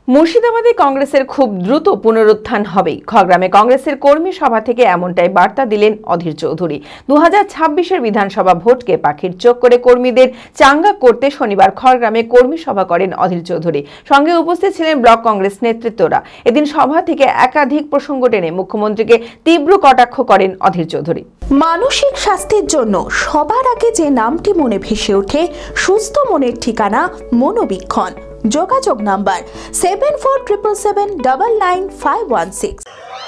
মুর্শিদাবাদে কংগ্রেসের খুব দ্রুত পুনরুত্থান হবে। খড়গ্রামে কংগ্রেসের কর্মী সভা থেকে এমনটাই বার্তা দিলেন অধীর চৌধুরী। 2026-এর বিধানসভা ভোটকে পাখির চোখ করে কর্মীদের চাঙ্গা করতে শনিবার খড়গ্রামে কর্মী সভা করেন অধীর চৌধুরী। সঙ্গে উপস্থিত ছিলেন ব্লক কংগ্রেস নেতৃত্বরা। এদিন সভা থেকে একাধিক প্রসঙ্গ টেনে মুখ্যমন্ত্রীকে তীব্র কটাক্ষ করেন অধীর চৌধুরী। মানসিক স্বাস্থ্যের জন্য সবার আগে যে নামটি মনে ভেসে ওঠে, সুস্থ মনের ঠিকানা মনোবীক্ষণ। যোগাযোগ নাম্বার 7477799516।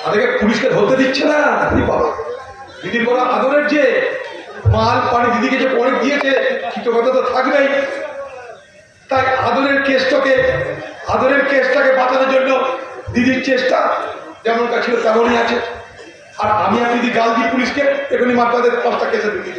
আজকে পুলিশকে ধরতে দিচ্ছে না দিদির বড় আদরের যে মাল পানি দিদিকে যে পরে দিয়েছে কৃতজ্ঞতা তো থাকবেই। তাই আদরের কেসটাকে বাঁচানোর জন্য দিদির চেষ্টা যেমন ছিল তেমনই আছে। আর আমি দিদি গাল দিই পুলিশকে, এখনই মাত্রাদের 5টা কেসে দিদি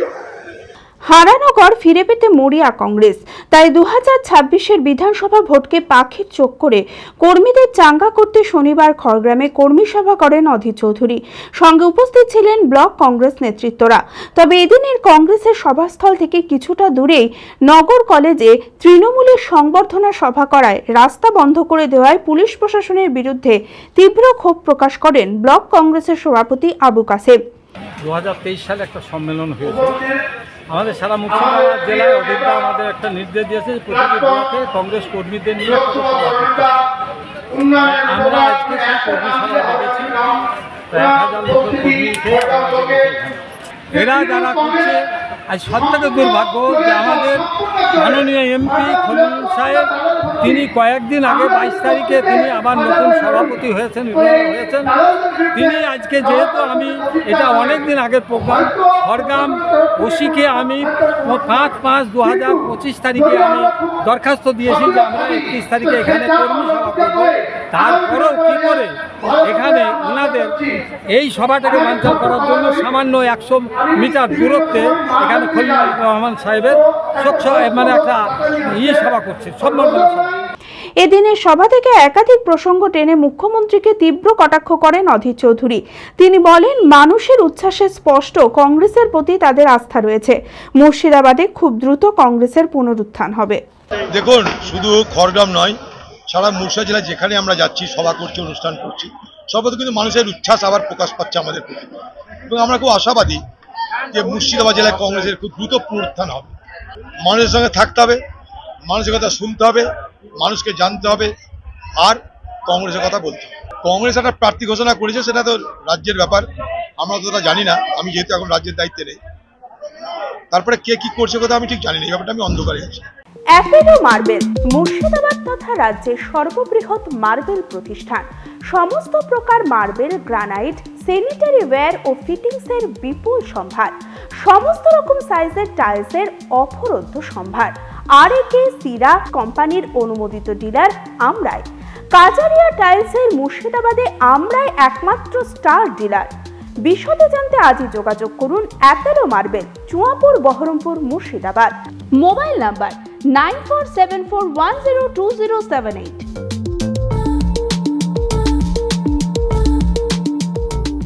হারানো ঘর ফিরে পেতে মরিয়া কংগ্রেস। তাই 2026-এর বিধানসভা ভোটকে পাখির চোখ করে কর্মীদের চাঙ্গা করতে শনিবার খড়গ্রামে কর্মী সভা করেন অধীর চৌধুরী। সঙ্গে উপস্থিত ছিলেন ব্লক কংগ্রেস নেতৃত্বরা। তবে এদিনের কংগ্রেসের সভাস্থল থেকে কিছুটা দূরেই নগর কলেজে তৃণমূলের সংবর্ধনা সভা করায় রাস্তা বন্ধ করে দেওয়ায় পুলিশ প্রশাসনের বিরুদ্ধে তীব্র ক্ষোভ প্রকাশ করেন ব্লক কংগ্রেসের সভাপতি আবু কাসেম। 2023 সালে একটা সম্মেলন হয়েছে আমাদের সারা মুর্শিদাবাদ জেলায়। অধীরদা আমাদের একটা নির্দেশ দিয়েছে প্রতিটি ব্লকে কংগ্রেস কর্মীদের নিয়ে আমরা আজকে সেই কর্মী সভা দেখেছি। 1000 লোক কর্মী এরা যারা করছে। আজ সব থেকে দুর্ভাগ্য যে আমাদের মাননীয় এমপি খলিল সাহেব তিনি কয়েকদিন আগে 22 তারিখে তিনি আবার নতুন সভাপতি হয়েছেন। তিনি আজকে যেহেতু আমি এটা অনেক দিন আগের প্রোগ্রাম, খড়গ্রাম ওসিকে আমি 5/5/2025 তারিখে আমি দরখাস্ত দিয়েছি যে আমরা 31 তারিখে এখানে কর্মী সভা করব। তারপরেও কী করে এখানে ওনাদের এই সভাটাকে বানচাল করার জন্য সামান্য 100 মিটার দূরত্বে এখানে খলিল রহমান সাহেবের মানে একটা সভা করছে, সম্বর্ধনা সভা। এদিনের সভা থেকে একাধিক প্রসঙ্গ টেনে মুখ্যমন্ত্রীকে তীব্র কটাক্ষ করেন অধীর চৌধুরী। তিনি বলেন, মানুষের উচ্ছ্বাসে স্পষ্ট কংগ্রেসের প্রতি তাদের আস্থা রয়েছে। মুর্শিদাবাদে খুব দ্রুত কংগ্রেসের পুনরুত্থান হবে। দেখুন, শুধু খড়গ্রাম নয়, সারা মুর্শিদাবাদ জেলায় যেখানে আমরা যাচ্ছি, সভা করছি, অনুষ্ঠান করছি, সর্বদা কিন্তু মানুষের উচ্ছ্বাস আবার প্রকাশ পাচ্ছে আমাদের প্রতি। এবং আমরা খুব আশাবাদী যে মুর্শিদাবাদ জেলায় কংগ্রেসের খুব দ্রুত পুনরুত্থান হবে। মানুষের সঙ্গে থাকতে হবে, মানুষের কথা শুনতে হবে, মানুষকে জানতে হবে, আর কংগ্রেসের কথা বলতে হবে। কংগ্রেস একটা প্রার্থী ঘোষণা করেছে, সেটা তো রাজ্যের ব্যাপার, আমরা তো তা জানি না। আমি যেহেতু এখন রাজ্যের দায়িত্বে নেই, তারপরে কে কি করছে কথা আমি ঠিক জানি না, এই ব্যাপারটা আমি অন্ধকারে আছি। অ্যাপেলো মার্বেল মুর্শিদাবাদ তথা রাজ্যের সর্ববৃহৎ মার্বেল প্রতিষ্ঠান। সমস্ত প্রকার মার্বেল, গ্রানাইট, স্যানিটারি ওয়্যার ও ফিটিংসের বিপুল সম্ভার। সমস্ত রকম সাইজের টাইলসের অফুরন্ত সম্ভার। আর.এ.কে সিরা কোম্পানির অনুমোদিত ডিলার আমরাই। কাজারিয়া টাইলসের মুর্শিদাবাদে আমরাই একমাত্র স্টার ডিলার। বিশদে জানতে আজই যোগাযোগ করুন Apollo marble, Chuapur, Baharampur, Murshidabad. Mobile number 9474102078।